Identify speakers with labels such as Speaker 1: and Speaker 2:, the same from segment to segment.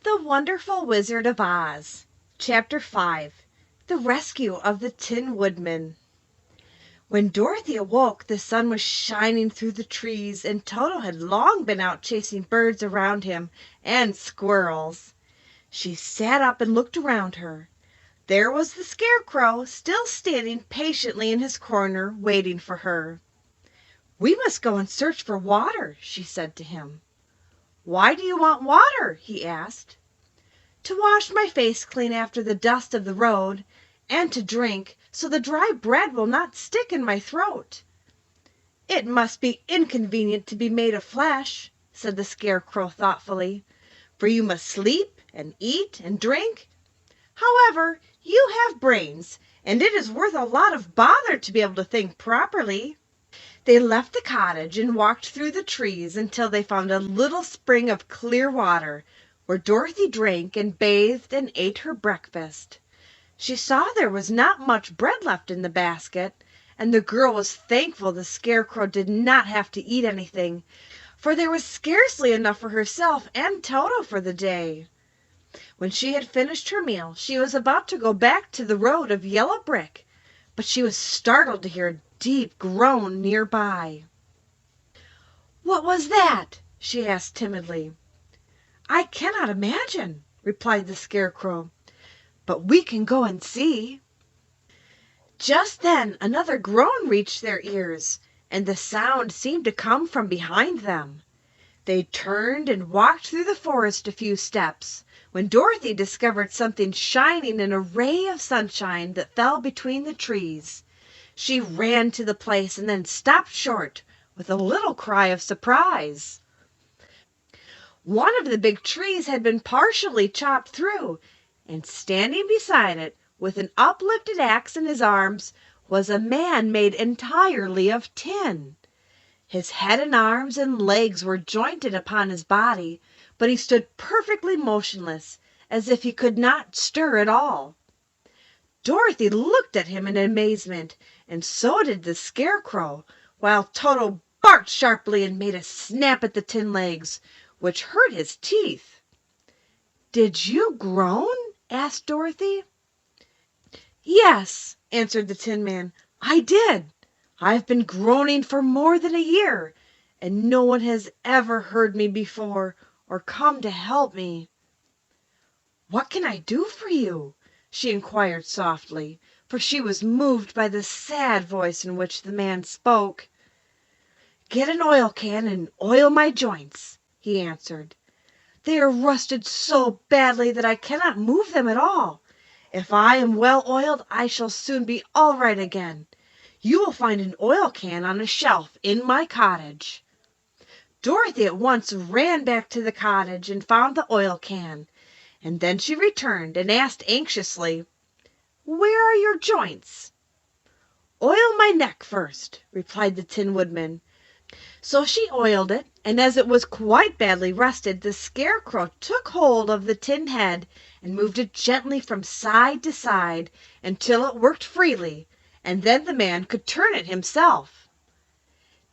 Speaker 1: The Wonderful Wizard of Oz, Chapter 5. The Rescue of the Tin Woodman. When Dorothy awoke, the sun was shining through the trees, and Toto had long been out chasing birds around him and squirrels. She sat up and looked around her. There was the Scarecrow, still standing patiently in his corner, waiting for her. "We must go and search for water," she said to him. "Why do you want water?" he asked. "To wash my face clean after the dust of the road, and to drink, so the dry bread will not stick in my throat." "It must be inconvenient to be made of flesh," said the Scarecrow thoughtfully, "for you must sleep and eat and drink. However, you have brains, and it is worth a lot of bother to be able to think properly." They left the cottage and walked through the trees until they found a little spring of clear water, where Dorothy drank and bathed and ate her breakfast. She saw there was not much bread left in the basket, and the girl was thankful the Scarecrow did not have to eat anything, for there was scarcely enough for herself and Toto for the day. When she had finished her meal, she was about to go back to the road of yellow brick, but she was startled to hear a deep groan near by. "What was that?" she asked timidly. "I cannot imagine," replied the Scarecrow, "but we can go and see." Just then another groan reached their ears, and the sound seemed to come from behind them. They turned and walked through the forest a few steps, when Dorothy discovered something shining in a ray of sunshine that fell between the trees. She ran to the place and then stopped short with a little cry of surprise. One of the big trees had been partially chopped through, and standing beside it, with an uplifted axe in his arms, was a man made entirely of tin. His head and arms and legs were jointed upon his body, but he stood perfectly motionless, as if he could not stir at all. Dorothy looked at him in amazement, and so did the Scarecrow, while Toto barked sharply and made a snap at the tin legs, which hurt his teeth. "Did you groan?" asked Dorothy. "Yes," answered the Tin Man, "I did. I've been groaning for more than a year, and no one has ever heard me before or come to help me." "What can I do for you?" she inquired softly, for she was moved by the sad voice in which the man spoke. "Get an oil can and oil my joints," he answered. "They are rusted so badly that I cannot move them at all. If I am well oiled I shall soon be all right again. You will find an oil can on a shelf in my cottage." Dorothy at once ran back to the cottage and found the oil can, and then she returned and asked anxiously, "Where are your joints?" "Oil my neck first," replied the Tin Woodman. So she oiled it, and as it was quite badly rusted, the Scarecrow took hold of the tin head and moved it gently from side to side until it worked freely, and then the man could turn it himself.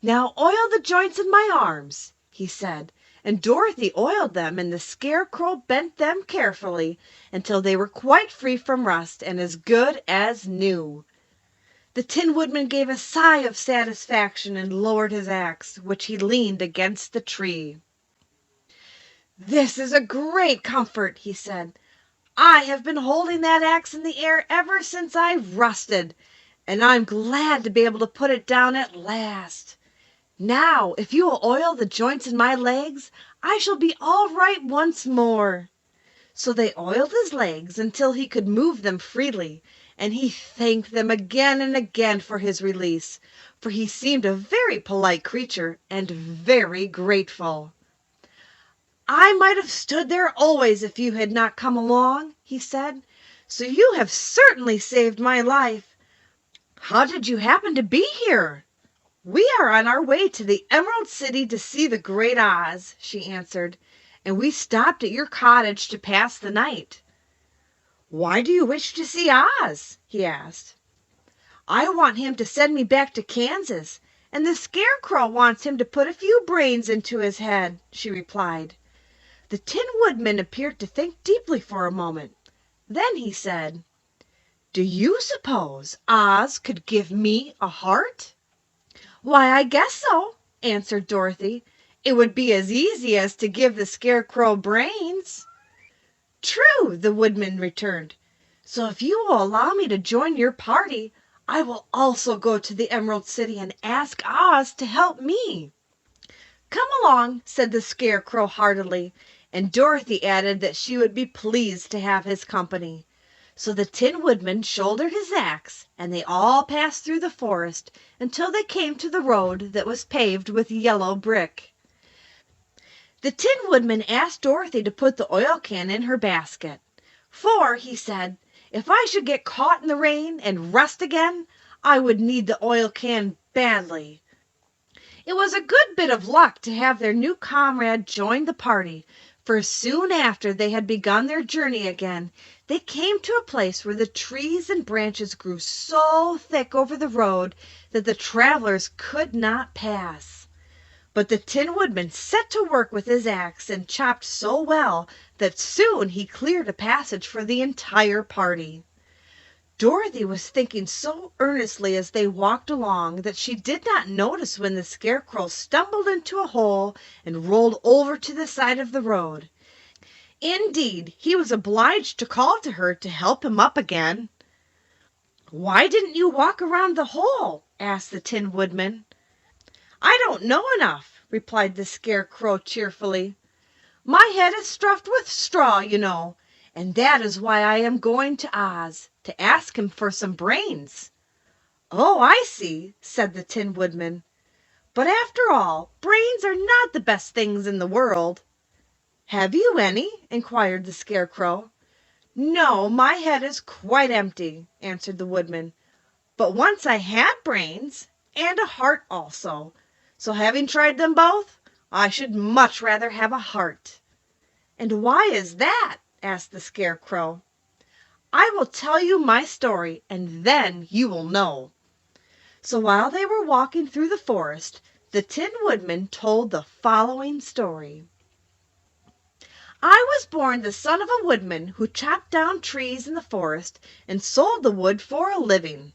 Speaker 1: "Now oil the joints of my arms," he said, and Dorothy oiled them, and the Scarecrow bent them carefully until they were quite free from rust and as good as new. The Tin Woodman gave a sigh of satisfaction and lowered his axe, which he leaned against the tree. "This is a great comfort," he said. "I have been holding that axe in the air ever since I rusted, and I'm glad to be able to put it down at last. Now, if you will oil the joints in my legs, I shall be all right once more." So they oiled his legs until he could move them freely, and he thanked them again and again for his release, for he seemed a very polite creature and very grateful. "I might have stood there always if you had not come along," he said, "so you have certainly saved my life. How did you happen to be here?" "We are on our way to the Emerald City to see the Great Oz," she answered, "and we stopped at your cottage to pass the night." "Why do you wish to see Oz?" he asked. "I want him to send me back to Kansas, and the Scarecrow wants him to put a few brains into his head," she replied. The Tin Woodman appeared to think deeply for a moment. Then he said, "Do you suppose Oz could give me a heart?" "Why, I guess so," answered Dorothy. "It would be as easy as to give the Scarecrow brains." "True," the Woodman returned. "So if you will allow me to join your party, I will also go to the Emerald City and ask Oz to help me." "Come along," said the Scarecrow heartily, and Dorothy added that she would be pleased to have his company. So the Tin Woodman shouldered his axe, and they all passed through the forest until they came to the road that was paved with yellow brick. The Tin Woodman asked Dorothy to put the oil can in her basket. "For," he said, "if I should get caught in the rain and rust again, I would need the oil can badly." It was a good bit of luck to have their new comrade join the party, for soon after they had begun their journey again they came to a place where the trees and branches grew so thick over the road that the travelers could not pass. But the Tin Woodman set to work with his axe and chopped so well that soon he cleared a passage for the entire party. Dorothy was thinking so earnestly as they walked along that she did not notice when the Scarecrow stumbled into a hole and rolled over to the side of the road. Indeed, he was obliged to call to her to help him up again. "Why didn't you walk around the hole?" asked the Tin Woodman. "I don't know enough," replied the Scarecrow cheerfully. "My head is stuffed with straw, you know, and that is why I am going to Oz, to ask him for some brains." "Oh, I see," said the Tin Woodman. "But after all, brains are not the best things in the world." "Have you any?" inquired the Scarecrow. "No, my head is quite empty," answered the Woodman. "But once I had brains, and a heart also, so having tried them both, I should much rather have a heart." "And why is that?" asked the Scarecrow. "I will tell you my story, and then you will know." So while they were walking through the forest, the Tin Woodman told the following story. "I was born the son of a woodman who chopped down trees in the forest and sold the wood for a living.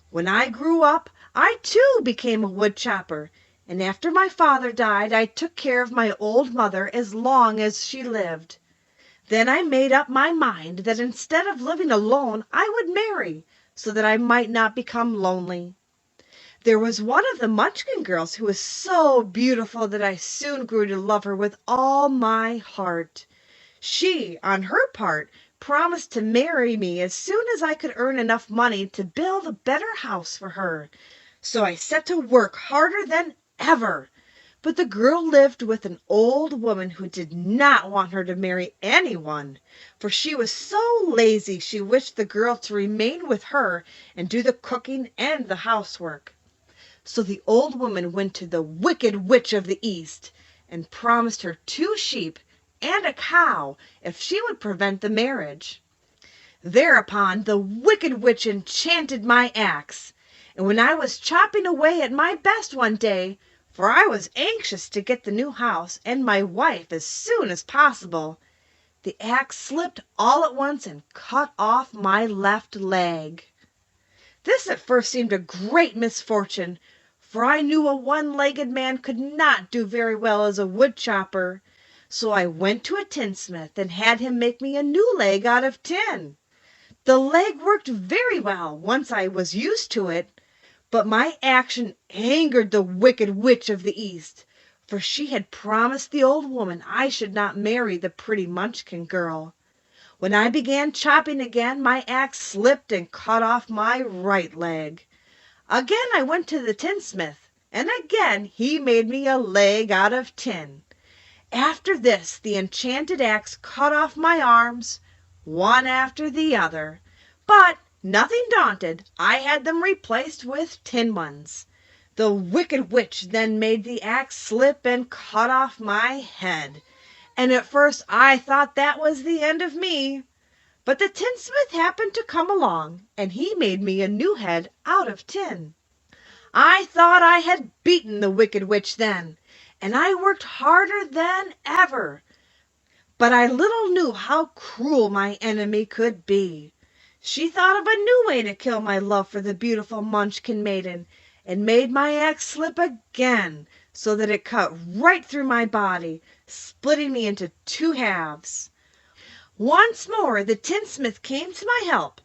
Speaker 1: When I grew up, I too became a wood chopper, and after my father died I took care of my old mother as long as she lived. Then I made up my mind that instead of living alone I would marry, so that I might not become lonely. There was one of the Munchkin girls who was so beautiful that I soon grew to love her with all my heart. She, on her part, promised to marry me as soon as I could earn enough money to build a better house for her. So I set to work harder than ever. But the girl lived with an old woman who did not want her to marry anyone, for she was so lazy she wished the girl to remain with her and do the cooking and the housework. So the old woman went to the Wicked Witch of the East and promised her 2 sheep and a cow if she would prevent the marriage. Thereupon the Wicked Witch enchanted my axe, and when I was chopping away at my best one day, for I was anxious to get the new house and my wife as soon as possible, the axe slipped all at once and cut off my left leg. This at first seemed a great misfortune, for I knew a one-legged man could not do very well as a wood chopper. So I went to a tinsmith and had him make me a new leg out of tin. The leg worked very well once I was used to it, but my action angered the Wicked Witch of the East, for she had promised the old woman I should not marry the pretty Munchkin girl. When I began chopping again, my axe slipped and cut off my right leg. Again I went to the tinsmith, and again he made me a leg out of tin. After this the enchanted axe cut off my arms, one after the other, but, nothing daunted, I had them replaced with tin ones. The Wicked Witch then made the axe slip and cut off my head, and at first I thought that was the end of me. But the tinsmith happened to come along, and he made me a new head out of tin. I thought I had beaten the Wicked Witch then, and I worked harder than ever. But I little knew how cruel my enemy could be. She thought of a new way to kill my love for the beautiful Munchkin maiden, and made my axe slip again, so that it cut right through my body, splitting me into two halves. Once more the tinsmith came to my help,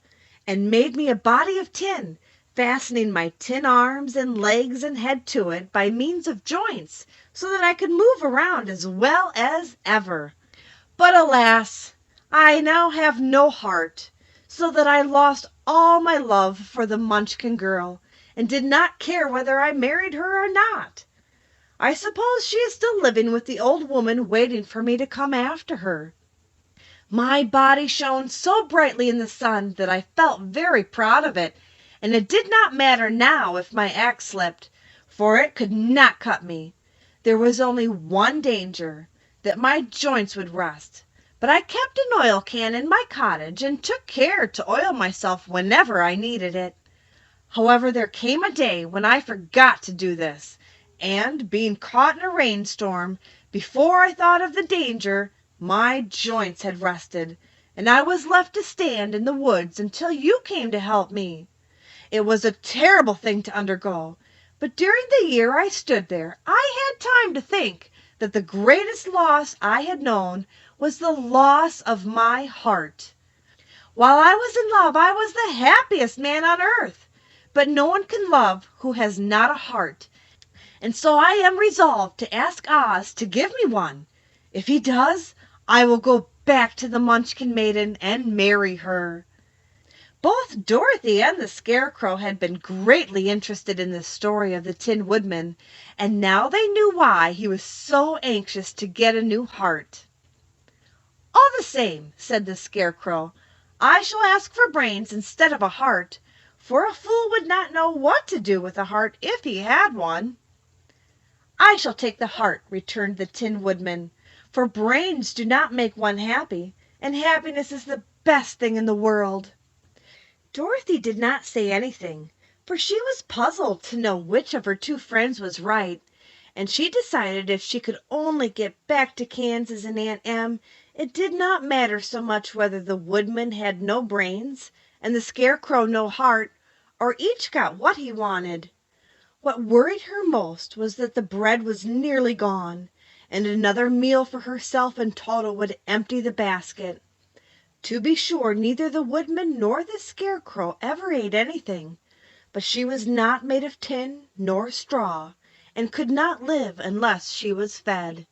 Speaker 1: and made me a body of tin, fastening my tin arms and legs and head to it by means of joints, so that I could move around as well as ever. But alas, I now have no heart, so that I lost all my love for the Munchkin girl, and did not care whether I married her or not. I suppose she is still living with the old woman, waiting for me to come after her. My body shone so brightly in the sun that I felt very proud of it, and it did not matter now if my axe slipped, for it could not cut me. There was only one danger, that my joints would rust, but I kept an oil can in my cottage and took care to oil myself whenever I needed it. However, there came a day when I forgot to do this, and, being caught in a rainstorm, before I thought of the danger, my joints had rusted, and I was left to stand in the woods until you came to help me. It was a terrible thing to undergo, but during the year I stood there I had time to think that the greatest loss I had known was the loss of my heart. While I was in love I was the happiest man on earth, but no one can love who has not a heart, and so I am resolved to ask Oz to give me one. If he does, I will go back to the Munchkin maiden and marry her." Both Dorothy and the Scarecrow had been greatly interested in the story of the Tin Woodman, and now they knew why he was so anxious to get a new heart. "All the same," said the Scarecrow, "I shall ask for brains instead of a heart, for a fool would not know what to do with a heart if he had one." "I shall take the heart," returned the Tin Woodman, "for brains do not make one happy, and happiness is the best thing in the world." Dorothy did not say anything, for she was puzzled to know which of her two friends was right, and she decided if she could only get back to Kansas and Aunt Em, it did not matter so much whether the Woodman had no brains and the Scarecrow no heart, or each got what he wanted. What worried her most was that the bread was nearly gone, and another meal for herself and Toto would empty the basket. To be sure, neither the Woodman nor the Scarecrow ever ate anything, but she was not made of tin nor straw, and could not live unless she was fed.